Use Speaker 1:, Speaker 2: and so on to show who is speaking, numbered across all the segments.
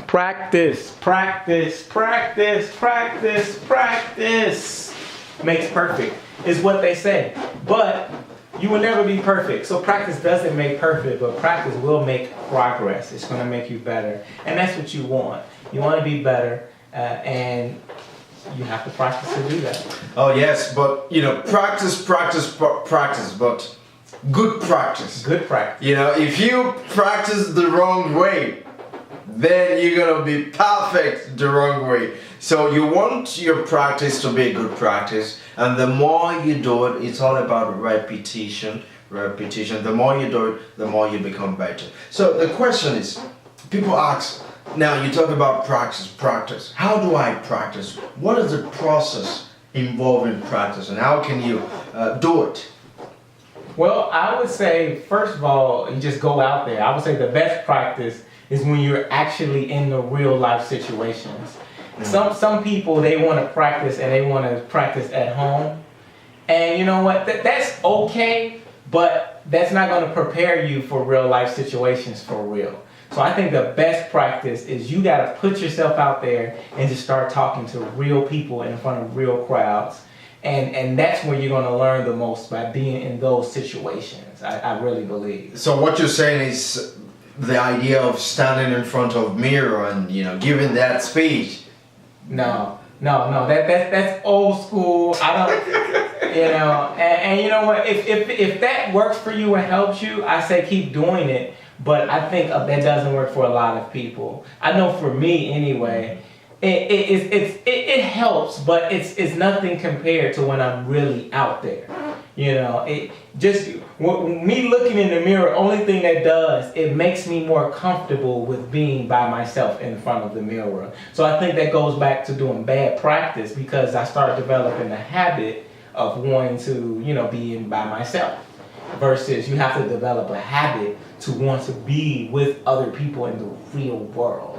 Speaker 1: Practice, practice, practice, practice, practice makes perfect, is what they say. But you will never be perfect. So practice doesn't make perfect, but practice will make progress. It's going to make you better. And that's what you want. You want to be better, and you have to practice to do that.
Speaker 2: Oh yes, but practice, but good practice.
Speaker 1: Good practice.
Speaker 2: If you practice the wrong way, then you're gonna be perfect the wrong way. So you want your practice to be a good practice, and the more you do it, it's all about repetition. The more you do it, the more you become better. So the question is, people ask, now you talk about practice. How do I practice? What is the process involved in practice, and how can you do it?
Speaker 1: Well, I would say, first of all, you just go out there. I would say the best practice is when you're actually in the real life situations. Some people, they want to practice and they want to practice at home. And you know what? That's okay, but that's not going to prepare you for real life situations for real. So I think the best practice is you got to put yourself out there and just start talking to real people in front of real crowds. And that's where you're going to learn the most, by being in those situations. I really believe.
Speaker 2: So what you're saying is the idea of standing in front of mirror and giving that speech.
Speaker 1: No, that's old school. I don't, and you know what? If that works for you and helps you, I say keep doing it. But I think that doesn't work for a lot of people. I know for me anyway. It helps, but it's nothing compared to when I'm really out there. It just me looking in the mirror. Only thing that does, it makes me more comfortable with being by myself in front of the mirror. So I think that goes back to doing bad practice, because I started developing the habit of wanting to be in by myself. Versus you have to develop a habit to want to be with other people in the real world.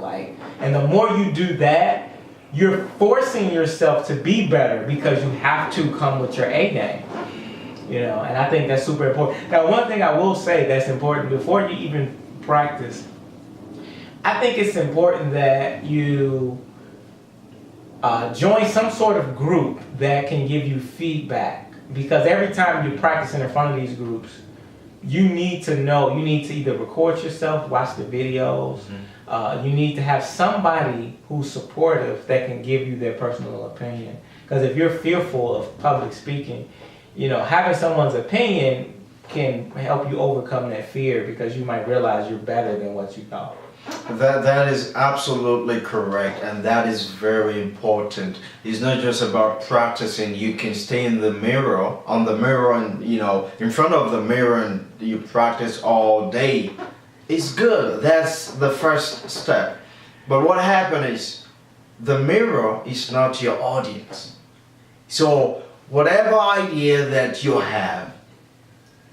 Speaker 1: And the more you do that, you're forcing yourself to be better, because you have to come with your A game. And I think that's super important. Now, one thing I will say that's important before you even practice, I think it's important that you join some sort of group that can give you feedback. Because every time you practice in front of these groups, you need to either record yourself, watch the videos. You need to have somebody who's supportive that can give you their personal opinion. Because if you're fearful of public speaking, having someone's opinion can help you overcome that fear, because you might realize you're better than what you thought.
Speaker 2: That is absolutely correct, and that is very important. It's not just about practicing. You can stay in the mirror, on the mirror, and in front of the mirror, and you practice all day. It's good. That's the first step. But what happens is, the mirror is not your audience. So whatever idea that you have,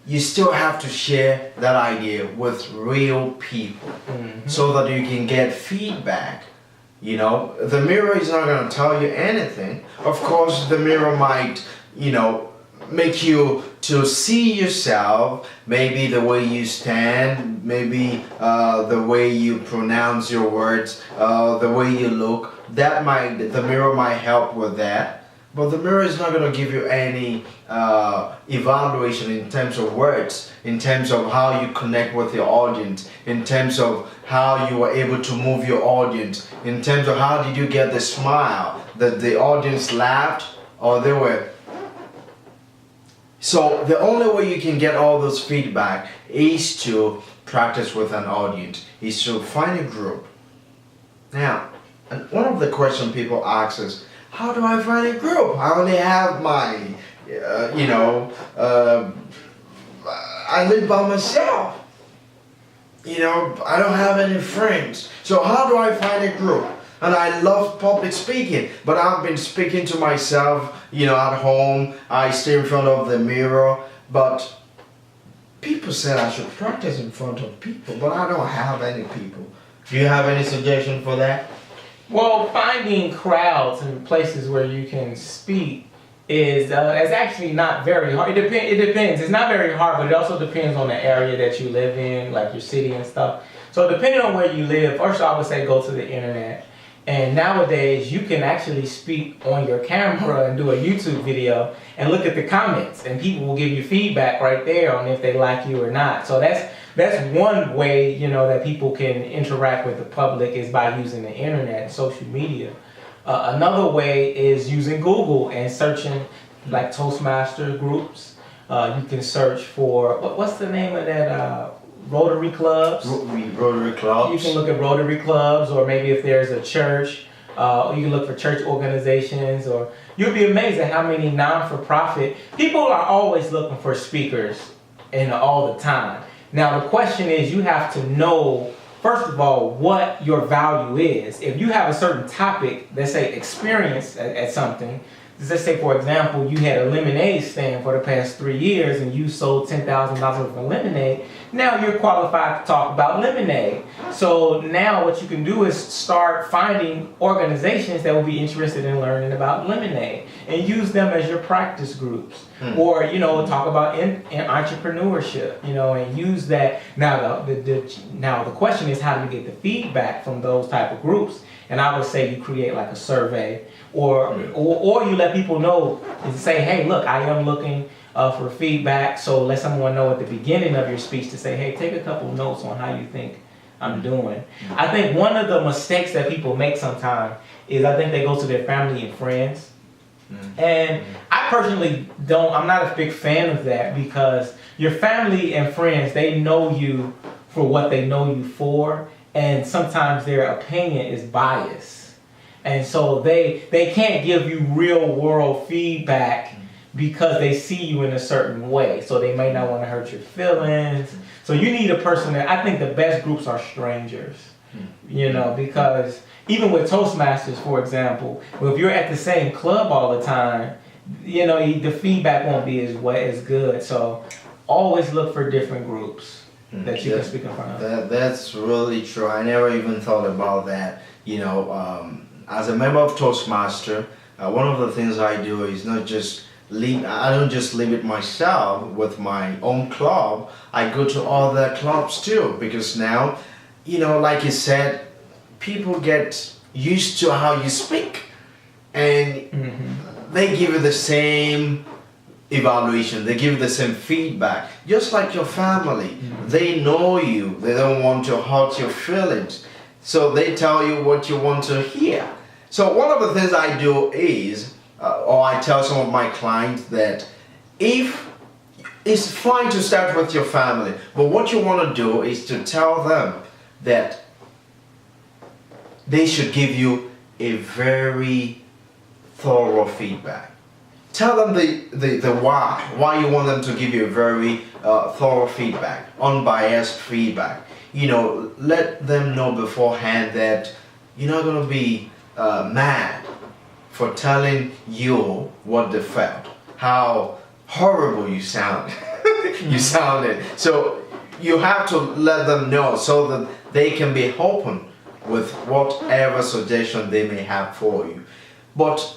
Speaker 2: you still have to share that idea with real people, so that you can get feedback. The mirror is not going to tell you anything. Of course, the mirror might, make you to see yourself, maybe the way you stand, maybe the way you pronounce your words, the way you look. The mirror might help with that. But the mirror is not going to give you any evaluation in terms of words, in terms of how you connect with your audience, in terms of how you were able to move your audience, in terms of how did you get the smile, that the audience laughed or they were. So the only way you can get all those feedback is to practice with an audience, is to find a group. Now, and one of the questions people ask is, how do I find a group? I only have my, I live by myself. I don't have any friends. So how do I find a group? And I love public speaking, but I've been speaking to myself, at home. I stay in front of the mirror, but people said I should practice in front of people, but I don't have any people. Do you have any suggestion for that?
Speaker 1: Well, finding crowds and places where you can speak is actually not very hard. It depends. It's not very hard, but it also depends on the area that you live in, like your city and stuff. So So depending on where you live, first I would say go to the internet. And nowadays you can actually speak on your camera and do a YouTube video and look at the comments, and people will give you feedback right there on if they like you or not. So that's one way, you know, that people can interact with the public, is by using the internet and social media. Another way is using Google and searching like Toastmaster groups. You can search for, what's the name of that, Rotary clubs?
Speaker 2: Rotary clubs.
Speaker 1: You can look at Rotary clubs, or maybe if there's a church, you can look for church organizations, or you'll be amazed at how many non-for-profit, people are always looking for speakers and all the time. Now the question is, you have to know, first of all, what your value is. If you have a certain topic, let's say experience at something, let's say for example, you had a lemonade stand for the past 3 years and you sold $10,000 worth of lemonade, now you're qualified to talk about lemonade. So now what you can do is start finding organizations that will be interested in learning about lemonade and use them as your practice groups. Or, you know, talk about in entrepreneurship, you know, and use that. Now the question is, how do you get the feedback from those type of groups? And I would say you create like a survey, or you let people know and say, hey, look, I am looking for feedback. So let someone know at the beginning of your speech to say, hey, take a couple notes on how you think I'm doing. I think one of the mistakes that people make sometimes is I think they go to their family and friends. And I personally I'm not a big fan of that, because your family and friends, they know you for what they know you for, and sometimes their opinion is biased. And so they can't give you real world feedback because they see you in a certain way. So they may not want to hurt your feelings. So you need a person that, I think the best groups are strangers, you know, because even with Toastmasters, for example, if you're at the same club all the time, you know, the feedback won't be as good. So always look for different groups that you can speak in front of.
Speaker 2: That's really true. I never even thought about that. You know, as a member of Toastmaster, one of the things I do is not just I don't just leave it myself with my own club. I go to other clubs too, because now, you know, like you said, people get used to how you speak, and they give you the same evaluation, they give you the same feedback, just like your family. They know you, they don't want to hurt your feelings, so they tell you what you want to hear. So one of the things I do is, or I tell some of my clients, that if it's fine to start with your family, but what you want to do is to tell them that they should give you a very thorough feedback. Tell them the why you want them to give you a very thorough feedback, unbiased feedback. You know, let them know beforehand that you're not going to be mad for telling you what they felt, how horrible you sounded. You sounded. So you have to let them know so that they can be open with whatever suggestion they may have for you. But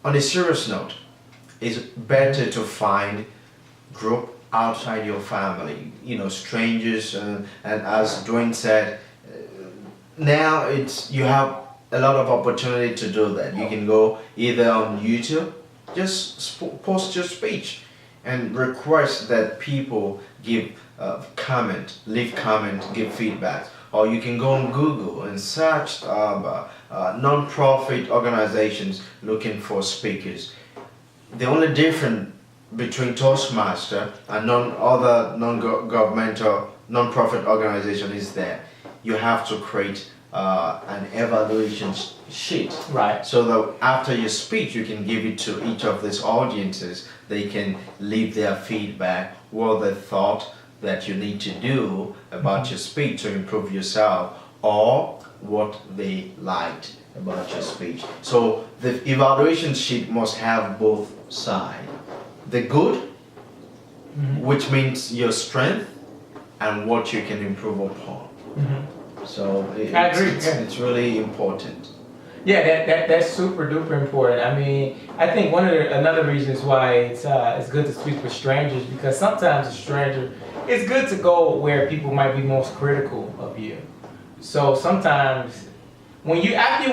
Speaker 2: on a serious note, it's better to find group outside your family, you know, strangers, and as Dwayne said, now you have a lot of opportunity to do that. You can go either on YouTube, just post your speech and request that people give leave comment, give feedback. Or you can go on Google and search non-profit organizations looking for speakers. The only difference between Toastmaster and other non-governmental non-profit organization is that you have to create an evaluation sheet.
Speaker 1: Right.
Speaker 2: So that after your speech, you can give it to each of these audiences. They can leave their feedback, what they thought that you need to do about your speech to improve yourself, or what they liked about your speech. So the evaluation sheet must have both sides. The good, which means your strength, and what you can improve upon. So
Speaker 1: I agree.
Speaker 2: It's really important.
Speaker 1: Yeah, that's super duper important. I mean, I think another reason is why it's good to speak with strangers, because sometimes a stranger it's good to go where people might be most critical of you. So sometimes when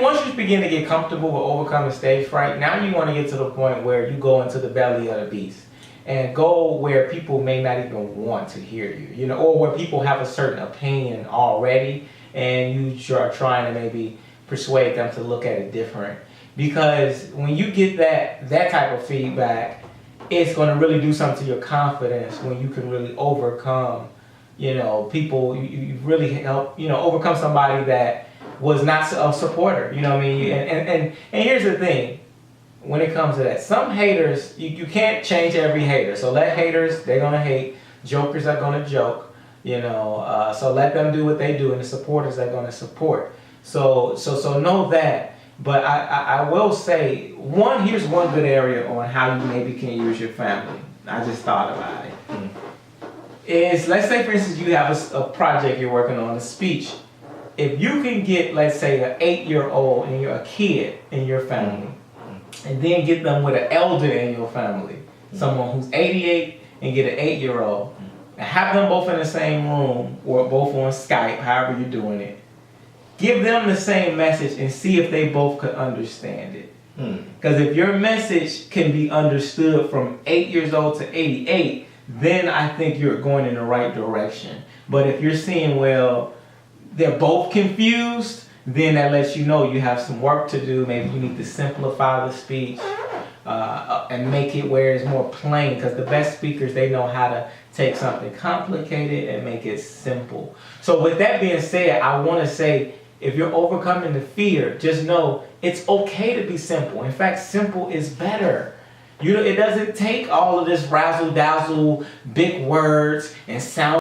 Speaker 1: once you begin to get comfortable with overcoming stage fright, now you want to get to the point where you go into the belly of the beast and go where people may not even want to hear you, you know, or where people have a certain opinion already, and you are trying to maybe persuade them to look at it different. Because when you get that type of feedback, it's going to really do something to your confidence when you can really overcome, you know, people. You really help, you know, overcome somebody that was not a supporter. You know what I mean? And here's the thing. When it comes to that, some haters, you can't change every hater. So let haters, they're going to hate. Jokers are going to joke, you know. So let them do what they do, and the supporters are going to support. So know that. But I will say, here's one good area on how you maybe can use your family. I just thought about it. Is, let's say, for instance, you have a project you're working on, a speech. If you can get, let's say, an 8-year-old and you're a kid in your family, and then get them with an elder in your family, someone who's 88, and get an 8-year-old, and have them both in the same room or both on Skype, however you're doing it. Give them the same message and see if they both could understand it. Because if your message can be understood from 8 years old to 88, then I think you're going in the right direction. But if you're seeing, well, they're both confused, then that lets you know you have some work to do. Maybe you need to simplify the speech and make it where it's more plain. Because the best speakers, they know how to take something complicated and make it simple. So with that being said, I want to say, if you're overcoming the fear, just know it's okay to be simple. In fact, simple is better. It doesn't take all of this razzle-dazzle, big words and sound